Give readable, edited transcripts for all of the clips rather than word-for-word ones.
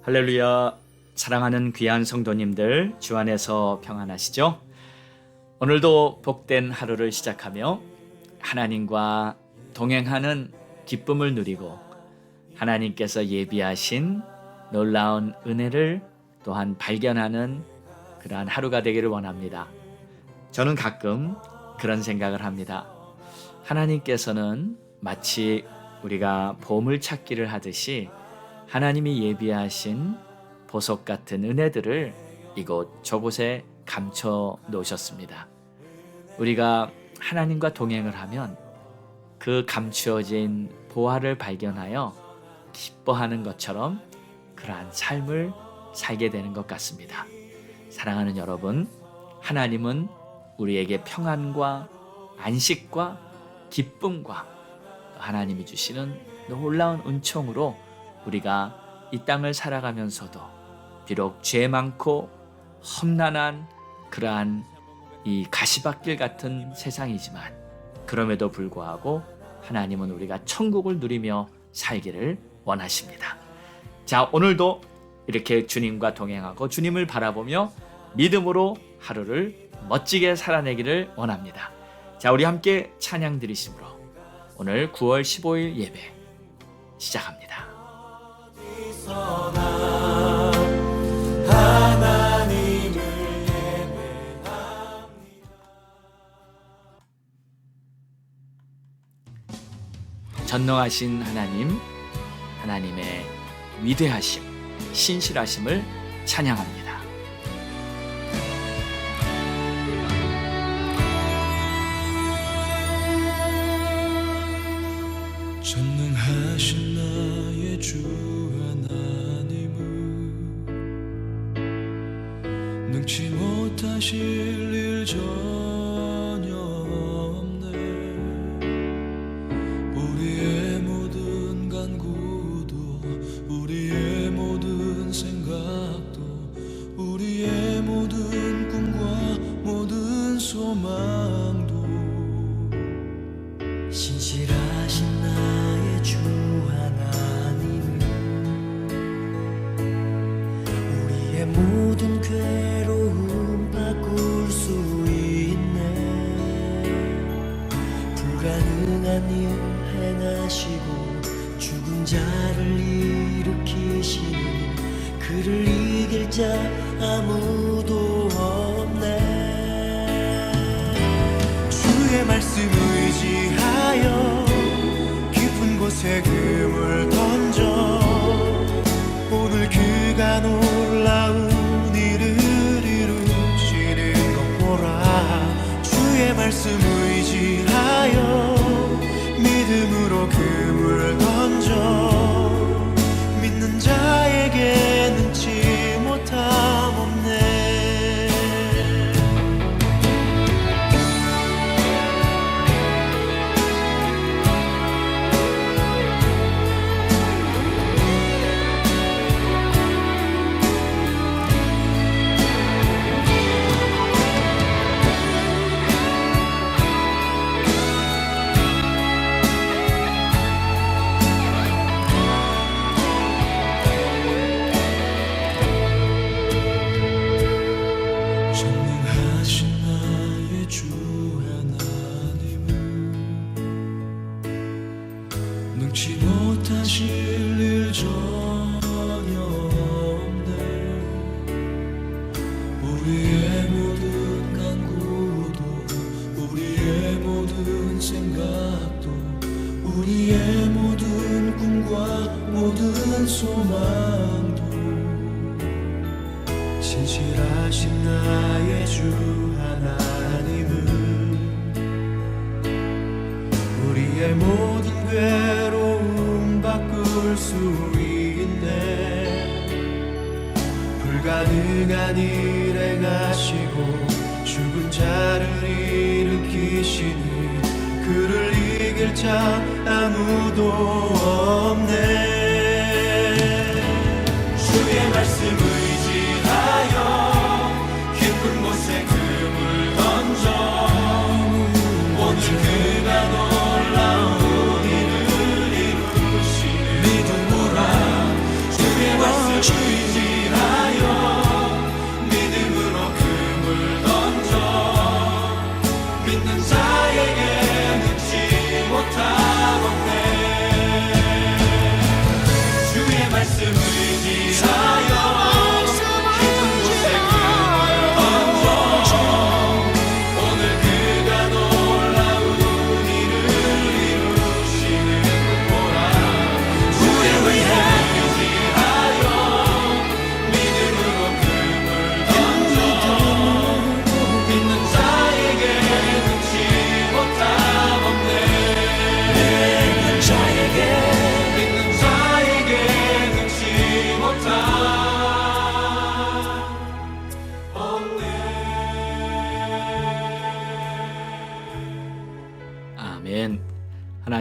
할렐루야. 사랑하는 귀한 성도님들, 주 안에서 평안하시죠? 오늘도 복된 하루를 시작하며 하나님과 동행하는 기쁨을 누리고 하나님께서 예비하신 놀라운 은혜를 또한 발견하는 그러한 하루가 되기를 원합니다. 저는 가끔 그런 생각을 합니다. 하나님께서는 마치 우리가 보물 찾기를 하듯이 하나님이 예비하신 보석 같은 은혜들을 이곳 저곳에 감춰 놓으셨습니다. 우리가 하나님과 동행을 하면 그 감추어진 보화를 발견하여 기뻐하는 것처럼 그러한 삶을 살게 되는 것 같습니다. 사랑하는 여러분, 하나님은 우리에게 평안과 안식과 기쁨과 하나님이 주시는 놀라운 은총으로 우리가 이 땅을 살아가면서도 비록 죄 많고 험난한 그러한 이 가시밭길 같은 세상이지만 그럼에도 불구하고 하나님은 우리가 천국을 누리며 살기를 원하십니다. 자, 오늘도 이렇게 주님과 동행하고 주님을 바라보며 믿음으로 하루를 멋지게 살아내기를 원합니다. 자, 우리 함께 찬양 드리심으로 오늘 9월 15일 예배 시작합니다. 전능하신 하나님, 하나님의 위대하심, 신실하심을 찬양합니다. 전능하신 나의 주 하나님은 능치 못하실 일 전혀 없네. 우리의 모든 간구도 우리의 모든 생각도 우리의 모든 꿈과 모든 소망도 신실하신 나의 주 하나님은 우리의 모든 괴로움 바꿀 수 있네. 불가능한 일 행하시고 죽은 자를 일으키시니 그를 이길 자 아무도 없네. 주의 말씀 의지하여 깊은 곳에 금을 던져 오늘 그가 놀라운 일을 이루시는 것 보라. 주의 말씀 의지하여 믿음으로 금을 던져 믿는 자에게 능치 못함 없네. 전능하신 나의 주 하나님은 능치 못하실 일 전혀 없네. 우리의 모든 간구도 우리의 모든 생각도 우리의 모든 꿈과 모든 소망도 신실하신 나의 주 하나님은 우리의 모든 괴로움 바꿀 수 있네. 불가능한 일 행하시고 죽은 자를 일으키시니 그를 이길 자 아무도 없네. 주의 말씀 의지하여 깊은 곳에 금을 던져 오늘 그가 놀라운 일을 이루시는 믿음으로 주의 말씀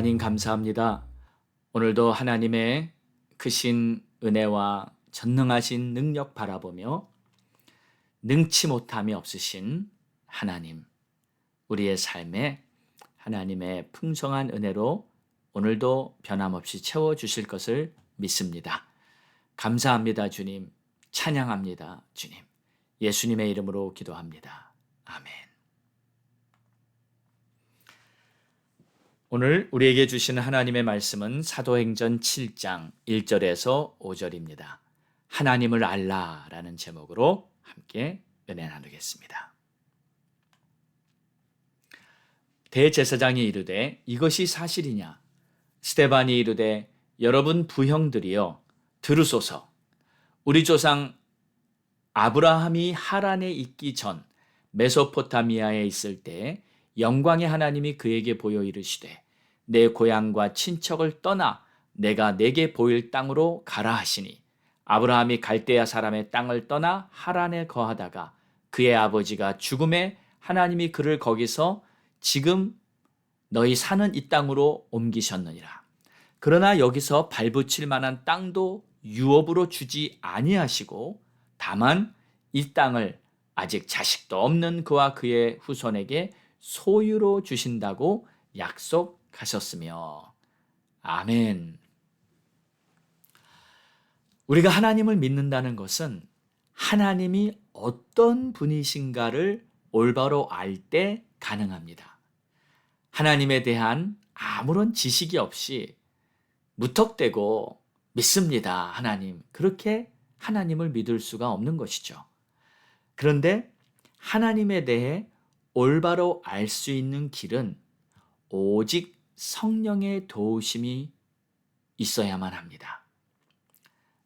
하나님 감사합니다. 오늘도 하나님의 크신 은혜와 전능하신 능력 바라보며 능치 못함이 없으신 하나님, 우리의 삶에 하나님의 풍성한 은혜로 오늘도 변함없이 채워주실 것을 믿습니다. 감사합니다, 주님. 찬양합니다, 주님. 예수님의 이름으로 기도합니다. 아멘. 오늘 우리에게 주시는 하나님의 말씀은 사도행전 7장 1절에서 5절입니다. 하나님을 알라라는 제목으로 함께 은혜 나누겠습니다. 대제사장이 이르되 이것이 사실이냐? 스데반이 이르되 여러분 부형들이여 들으소서. 우리 조상 아브라함이 하란에 있기 전 메소포타미아에 있을 때 영광의 하나님이 그에게 보여 이르시되 내 고향과 친척을 떠나 내가 내게 보일 땅으로 가라 하시니 아브라함이 갈대아 사람의 땅을 떠나 하란에 거하다가 그의 아버지가 죽음에 하나님이 그를 거기서 지금 너희 사는 이 땅으로 옮기셨느니라. 그러나 여기서 발붙일 만한 땅도 유업으로 주지 아니하시고 다만 이 땅을 아직 자식도 없는 그와 그의 후손에게 소유로 주신다고 약속하셨으며. 아멘. 우리가 하나님을 믿는다는 것은 하나님이 어떤 분이신가를 올바로 알 때 가능합니다. 하나님에 대한 아무런 지식이 없이 무턱대고 믿습니다, 하나님. 그렇게 하나님을 믿을 수가 없는 것이죠. 그런데 하나님에 대해 올바로 알 수 있는 길은 오직 성령의 도우심이 있어야만 합니다.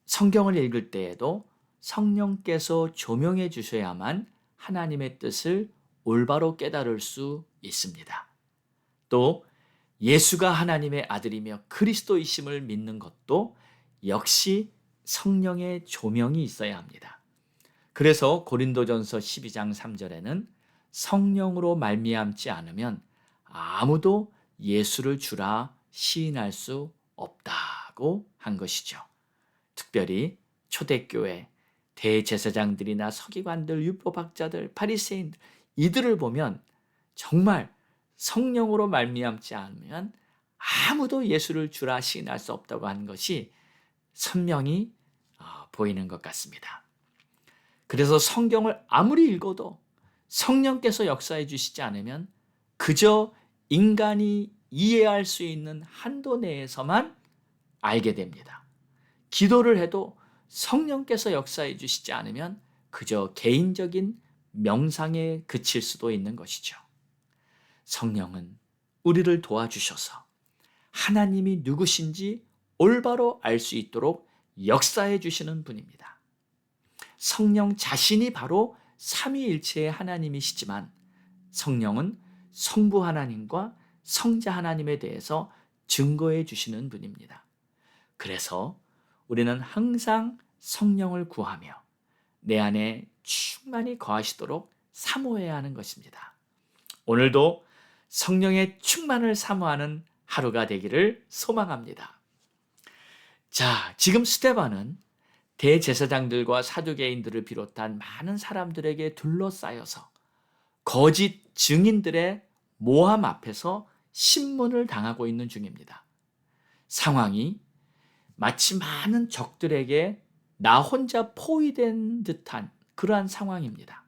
성경을 읽을 때에도 성령께서 조명해 주셔야만 하나님의 뜻을 올바로 깨달을 수 있습니다. 또 예수가 하나님의 아들이며 그리스도이심을 믿는 것도 역시 성령의 조명이 있어야 합니다. 그래서 고린도전서 12장 3절에는 성령으로 말미암지 않으면 아무도 예수를 주라 시인할 수 없다고 한 것이죠. 특별히 초대교회 대제사장들이나 서기관들, 율법학자들, 바리새인들 이들을 보면 정말 성령으로 말미암지 않으면 아무도 예수를 주라 시인할 수 없다고 한 것이 선명히 보이는 것 같습니다. 그래서 성경을 아무리 읽어도 성령께서 역사해 주시지 않으면 그저 인간이 이해할 수 있는 한도 내에서만 알게 됩니다. 기도를 해도 성령께서 역사해 주시지 않으면 그저 개인적인 명상에 그칠 수도 있는 것이죠. 성령은 우리를 도와주셔서 하나님이 누구신지 올바로 알 수 있도록 역사해 주시는 분입니다. 성령 자신이 바로 삼위일체의 하나님이시지만 성령은 성부 하나님과 성자 하나님에 대해서 증거해 주시는 분입니다. 그래서 우리는 항상 성령을 구하며 내 안에 충만히 거하시도록 사모해야 하는 것입니다. 오늘도 성령의 충만을 사모하는 하루가 되기를 소망합니다. 자, 지금 스데반은 대제사장들과 사두개인들을 비롯한 많은 사람들에게 둘러싸여서 거짓 증인들의 모함 앞에서 신문을 당하고 있는 중입니다. 상황이 마치 많은 적들에게 나 혼자 포위된 듯한 그러한 상황입니다.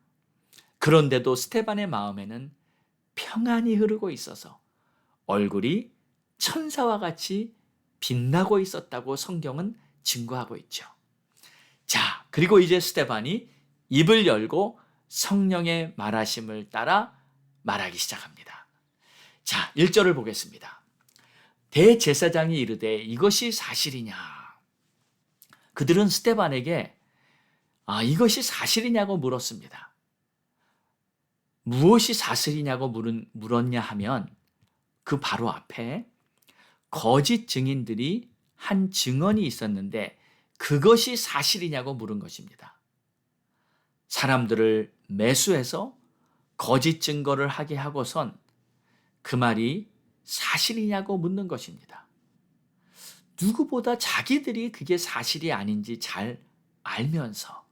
그런데도 스데반의 마음에는 평안이 흐르고 있어서 얼굴이 천사와 같이 빛나고 있었다고 성경은 증거하고 있죠. 자, 그리고 이제 스데반이 입을 열고 성령의 말하심을 따라 말하기 시작합니다. 자, 1절을 보겠습니다. 대제사장이 이르되 이것이 사실이냐? 그들은 스데반에게 이것이 사실이냐고 물었습니다. 무엇이 사실이냐고 물었냐 하면 그 바로 앞에 거짓 증인들이 한 증언이 있었는데 그것이 사실이냐고 물은 것입니다. 사람들을 매수해서 거짓 증거를 하게 하고선 그 말이 사실이냐고 묻는 것입니다. 누구보다 자기들이 그게 사실이 아닌지 잘 알면서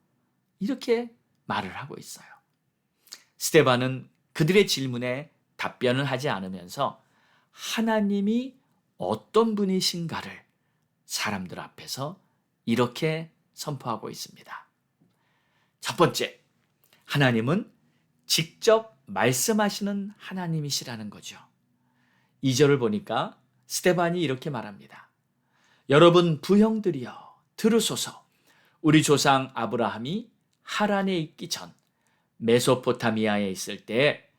이렇게 말을 하고 있어요. 스데반은 그들의 질문에 답변을 하지 않으면서 하나님이 어떤 분이신가를 사람들 앞에서 이렇게 선포하고 있습니다. 첫 번째, 하나님은 직접 말씀하시는 하나님이시라는 거죠. 2절을 보니까 스데반이 이렇게 말합니다. 여러분 부형들이여 들으소서. 우리 조상 아브라함이 하란에 있기 전 메소포타미아에 있을 때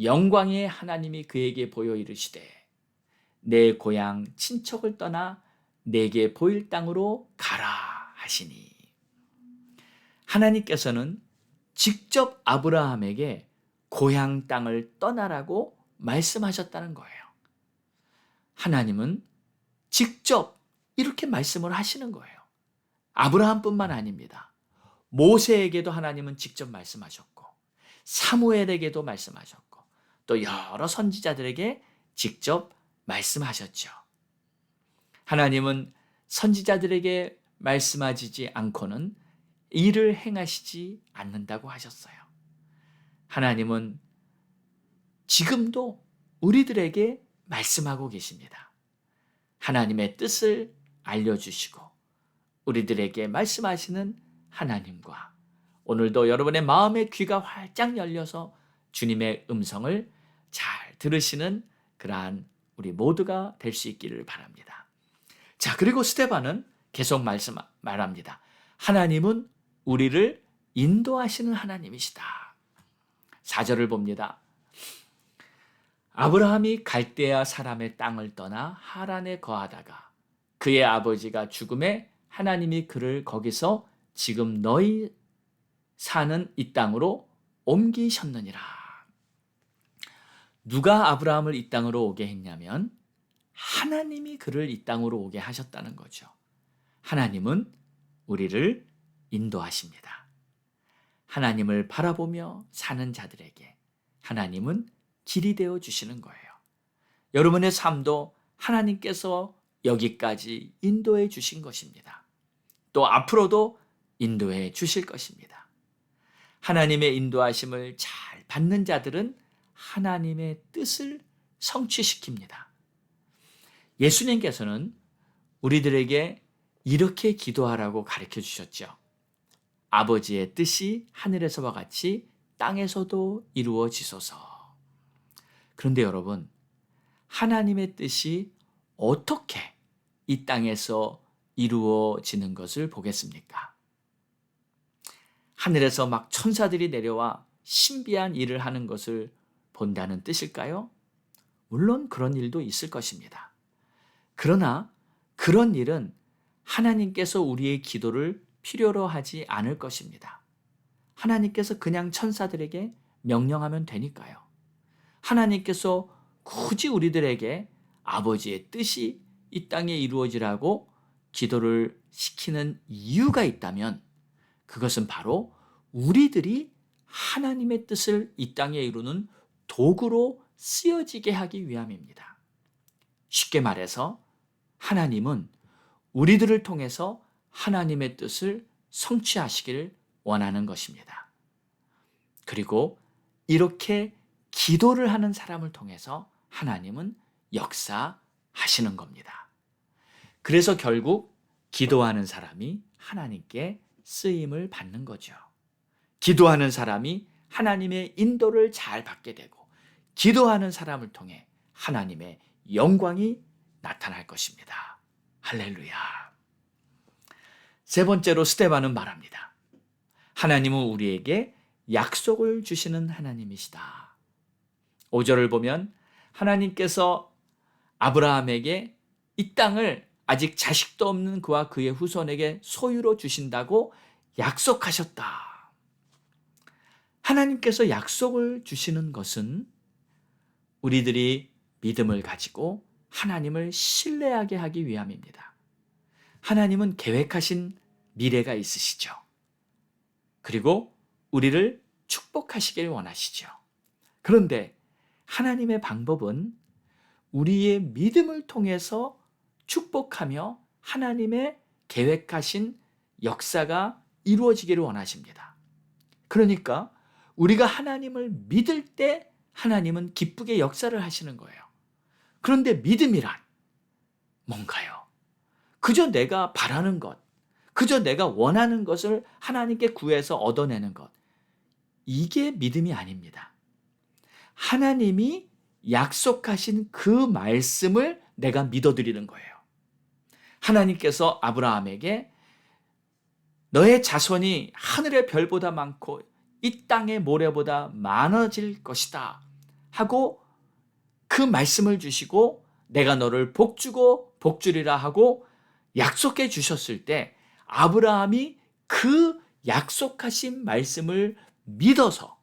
영광의 하나님이 그에게 보여 이르시되 내 고향 친척을 떠나 내게 보일 땅으로 가라 하시니. 하나님께서는 직접 아브라함에게 고향 땅을 떠나라고 말씀하셨다는 거예요. 하나님은 직접 이렇게 말씀을 하시는 거예요. 아브라함뿐만 아닙니다. 모세에게도 하나님은 직접 말씀하셨고 사무엘에게도 말씀하셨고 또 여러 선지자들에게 직접 말씀하셨죠. 하나님은 선지자들에게 말씀하시지 않고는 일을 행하시지 않는다고 하셨어요. 하나님은 지금도 우리들에게 말씀하고 계십니다. 하나님의 뜻을 알려주시고 우리들에게 말씀하시는 하나님과 오늘도 여러분의 마음의 귀가 활짝 열려서 주님의 음성을 잘 들으시는 그러한 우리 모두가 될 수 있기를 바랍니다. 자, 그리고 스데반은 계속 말합니다. 하나님은 우리를 인도하시는 하나님이시다. 4절을 봅니다. 아브라함이 갈대아 사람의 땅을 떠나 하란에 거하다가 그의 아버지가 죽음에 하나님이 그를 거기서 지금 너희 사는 이 땅으로 옮기셨느니라. 누가 아브라함을 이 땅으로 오게 했냐면 하나님이 그를 이 땅으로 오게 하셨다는 거죠. 하나님은 우리를 인도하십니다. 하나님을 바라보며 사는 자들에게 하나님은 길이 되어 주시는 거예요. 여러분의 삶도 하나님께서 여기까지 인도해 주신 것입니다. 또 앞으로도 인도해 주실 것입니다. 하나님의 인도하심을 잘 받는 자들은 하나님의 뜻을 성취시킵니다. 예수님께서는 우리들에게 이렇게 기도하라고 가르쳐 주셨죠. 아버지의 뜻이 하늘에서와 같이 땅에서도 이루어지소서. 그런데 여러분, 하나님의 뜻이 어떻게 이 땅에서 이루어지는 것을 보겠습니까? 하늘에서 막 천사들이 내려와 신비한 일을 하는 것을 본다는 뜻일까요? 물론 그런 일도 있을 것입니다. 그러나 그런 일은 하나님께서 우리의 기도를 필요로 하지 않을 것입니다. 하나님께서 그냥 천사들에게 명령하면 되니까요. 하나님께서 굳이 우리들에게 아버지의 뜻이 이 땅에 이루어지라고 기도를 시키는 이유가 있다면 그것은 바로 우리들이 하나님의 뜻을 이 땅에 이루는 도구로 쓰여지게 하기 위함입니다. 쉽게 말해서 하나님은 우리들을 통해서 하나님의 뜻을 성취하시기를 원하는 것입니다. 그리고 이렇게 기도를 하는 사람을 통해서 하나님은 역사하시는 겁니다. 그래서 결국 기도하는 사람이 하나님께 쓰임을 받는 거죠. 기도하는 사람이 하나님의 인도를 잘 받게 되고 기도하는 사람을 통해 하나님의 영광이 나타날 것입니다. 할렐루야. 세 번째로 스데반은 말합니다. 하나님은 우리에게 약속을 주시는 하나님이시다. 5절을 보면 하나님께서 아브라함에게 이 땅을 아직 자식도 없는 그와 그의 후손에게 소유로 주신다고 약속하셨다. 하나님께서 약속을 주시는 것은 우리들이 믿음을 가지고 하나님을 신뢰하게 하기 위함입니다. 하나님은 계획하신 미래가 있으시죠. 그리고 우리를 축복하시길 원하시죠. 그런데 하나님의 방법은 우리의 믿음을 통해서 축복하며 하나님의 계획하신 역사가 이루어지기를 원하십니다. 그러니까 우리가 하나님을 믿을 때 하나님은 기쁘게 역사를 하시는 거예요. 그런데 믿음이란 뭔가요? 그저 내가 바라는 것, 그저 내가 원하는 것을 하나님께 구해서 얻어내는 것, 이게 믿음이 아닙니다. 하나님이 약속하신 그 말씀을 내가 믿어드리는 거예요. 하나님께서 아브라함에게 너의 자손이 하늘의 별보다 많고 이 땅의 모래보다 많아질 것이다 하고 그 말씀을 주시고 내가 너를 복주고 복주리라 하고 약속해 주셨을 때 아브라함이 그 약속하신 말씀을 믿어서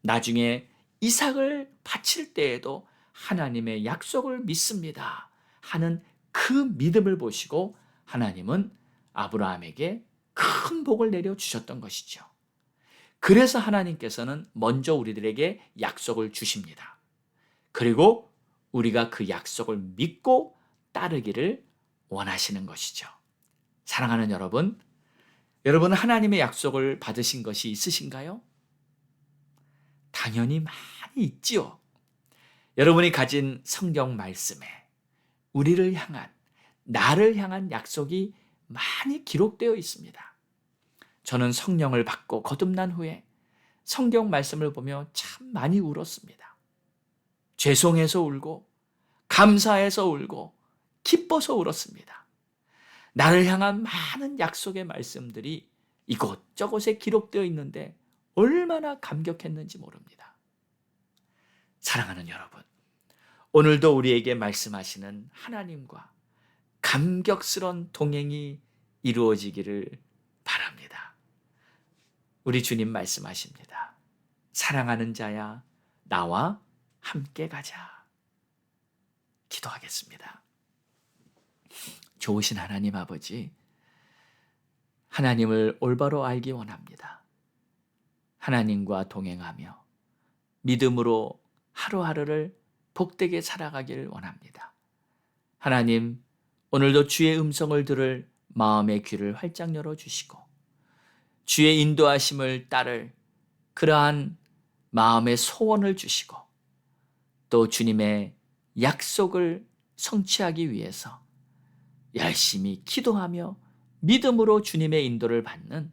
나중에 이삭을 바칠 때에도 하나님의 약속을 믿습니다 하는 그 믿음을 보시고 하나님은 아브라함에게 큰 복을 내려주셨던 것이죠. 그래서 하나님께서는 먼저 우리들에게 약속을 주십니다. 그리고 우리가 그 약속을 믿고 따르기를 원하시는 것이죠. 사랑하는 여러분, 여러분은 하나님의 약속을 받으신 것이 있으신가요? 당연히 많이 있지요. 여러분이 가진 성경 말씀에 우리를 향한, 나를 향한 약속이 많이 기록되어 있습니다. 저는 성령을 받고 거듭난 후에 성경 말씀을 보며 참 많이 울었습니다. 죄송해서 울고, 감사해서 울고, 기뻐서 울었습니다. 나를 향한 많은 약속의 말씀들이 이곳저곳에 기록되어 있는데 얼마나 감격했는지 모릅니다. 사랑하는 여러분, 오늘도 우리에게 말씀하시는 하나님과 감격스러운 동행이 이루어지기를 바랍니다. 우리 주님 말씀하십니다. 사랑하는 자야, 나와 함께 가자. 기도하겠습니다. 좋으신 하나님 아버지, 하나님을 올바로 알기 원합니다. 하나님과 동행하며 믿음으로 하루하루를 복되게 살아가기를 원합니다. 하나님, 오늘도 주의 음성을 들을 마음의 귀를 활짝 열어주시고 주의 인도하심을 따를 그러한 마음의 소원을 주시고 또 주님의 약속을 성취하기 위해서 열심히 기도하며 믿음으로 주님의 인도를 받는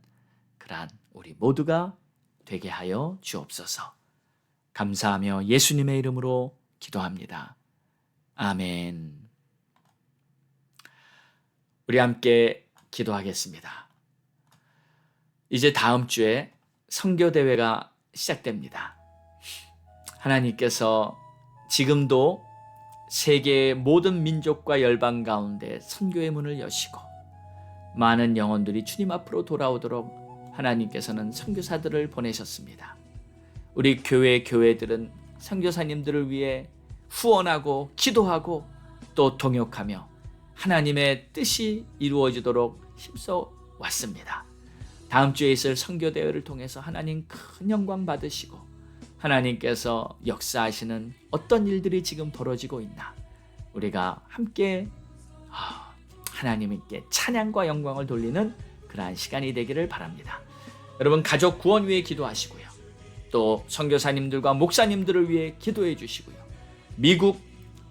그러한 우리 모두가 되게 하여 주옵소서. 감사하며 예수님의 이름으로 기도합니다. 아멘. 우리 함께 기도하겠습니다. 이제 다음 주에 선교대회가 시작됩니다. 하나님께서 지금도 세계의 모든 민족과 열방 가운데 선교의 문을 여시고 많은 영혼들이 주님 앞으로 돌아오도록 하나님께서는 선교사들을 보내셨습니다. 우리 교회들은 선교사님들을 위해 후원하고 기도하고 또 동역하며 하나님의 뜻이 이루어지도록 힘써 왔습니다. 다음 주에 있을 선교대회를 통해서 하나님 큰 영광 받으시고 하나님께서 역사하시는 어떤 일들이 지금 벌어지고 있나 우리가 함께 하나님께 찬양과 영광을 돌리는 그러한 시간이 되기를 바랍니다. 여러분 가족 구원 위해 기도하시고요. 또 선교사님들과 목사님들을 위해 기도해 주시고요. 미국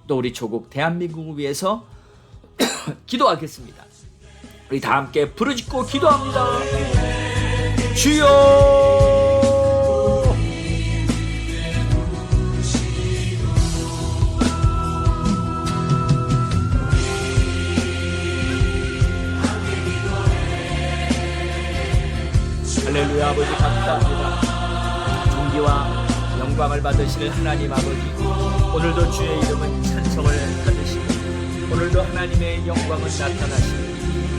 또 우리 조국 대한민국을 위해서 기도하겠습니다. 우리 다 함께 부르짖고 기도합니다. 주여! 할렐루야. 아버지 감사합니다. 존귀와 영광을 받으실 하나님 아버지, 오늘도 주의 이름은 찬송을 받으시고 오늘도 하나님의 영광은 나타나시고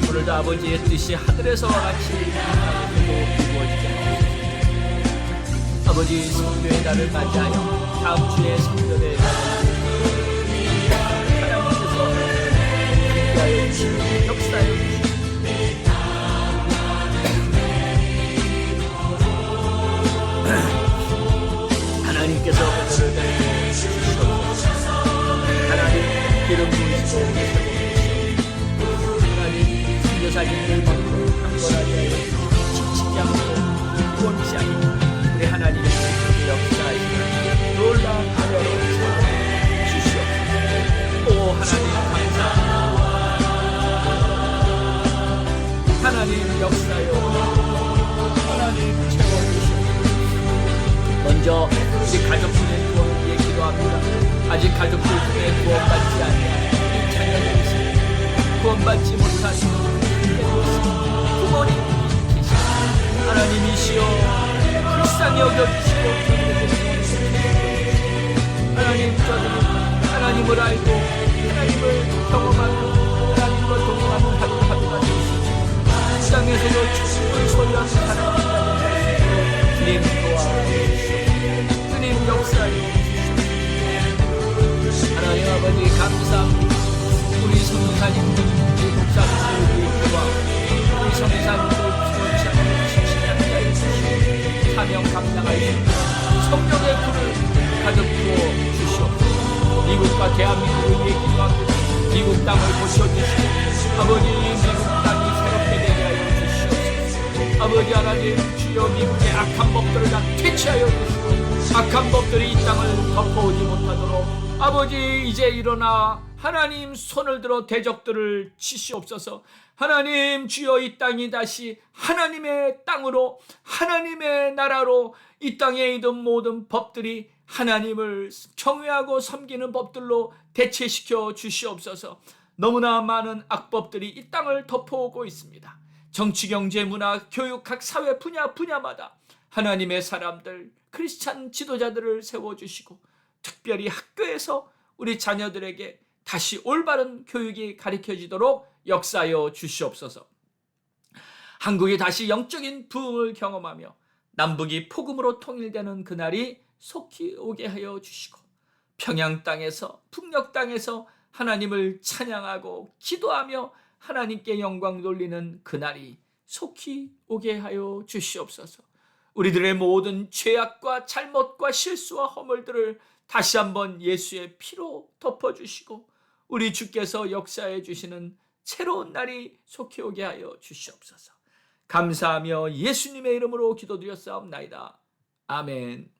오늘도 아버지의 뜻이 하늘에서와 같이 이 땅에서도 이루어지게 하옵소서. 아버지 성교의 날을 맞이하여 다음 주에 성교의 날을 하나님께서 함께하여 주시고 역사하여 주시고 하나님께서 그들을 주시옵소서. 먼저 우리 가족들의 구원을 위해 기도합니다. 아직 가족들 중에 구원받지 않는 우리 자녀들이 있습니다. 구원받지 못한 부모님이 계십니다. 하나님이시여 불쌍히 여겨주시고 하나님, 저들이 하나님을 알고 하나님을 경험하고 하나님과 동행하는 하루하루가 되시고 이 땅에서도 축복을 소유하는 사람들이 되시고 주님 도와주시고 주님 역사해 주시고 하나님 아버지 감사합니다. 우리 성도사님들 우리 목사님들 우리 교와 우리 성도사님들 지원자들 신신양자해 주시고 사명 감당할 수 있는 성령의 불을 가득 부어 주시옵소서. 미국과 대한민국을 위해 기도합니다. 미국 땅을 고쳐주시고 아버지 미국 땅이 새롭게 되게 하여 주시옵소서. 아버지 하나님 주여 미국의 악한 법들을 다 퇴치하여 주시고 악한 법들이 이 땅을 덮어오지 못하도록 아버지 이제 일어나 하나님 손을 들어 대적들을 치시옵소서. 하나님 주여 이 땅이 다시 하나님의 땅으로 하나님의 나라로 이 땅에 있는 모든 법들이 하나님을 경외하고 섬기는 법들로 대체시켜 주시옵소서. 너무나 많은 악법들이 이 땅을 덮어오고 있습니다. 정치, 경제, 문화, 교육 각 사회 분야마다 하나님의 사람들 크리스찬 지도자들을 세워주시고 특별히 학교에서 우리 자녀들에게 다시 올바른 교육이 가르쳐지도록 역사하여 주시옵소서. 한국이 다시 영적인 부흥을 경험하며 남북이 복음으로 통일되는 그날이 속히 오게 하여 주시고 평양 땅에서 북녘 땅에서 하나님을 찬양하고 기도하며 하나님께 영광 돌리는 그날이 속히 오게 하여 주시옵소서. 우리들의 모든 죄악과 잘못과 실수와 허물들을 다시 한번 예수의 피로 덮어주시고 우리 주께서 역사해 주시는 새로운 날이 속히 오게 하여 주시옵소서. 감사하며 예수님의 이름으로 기도드렸사옵나이다. 아멘.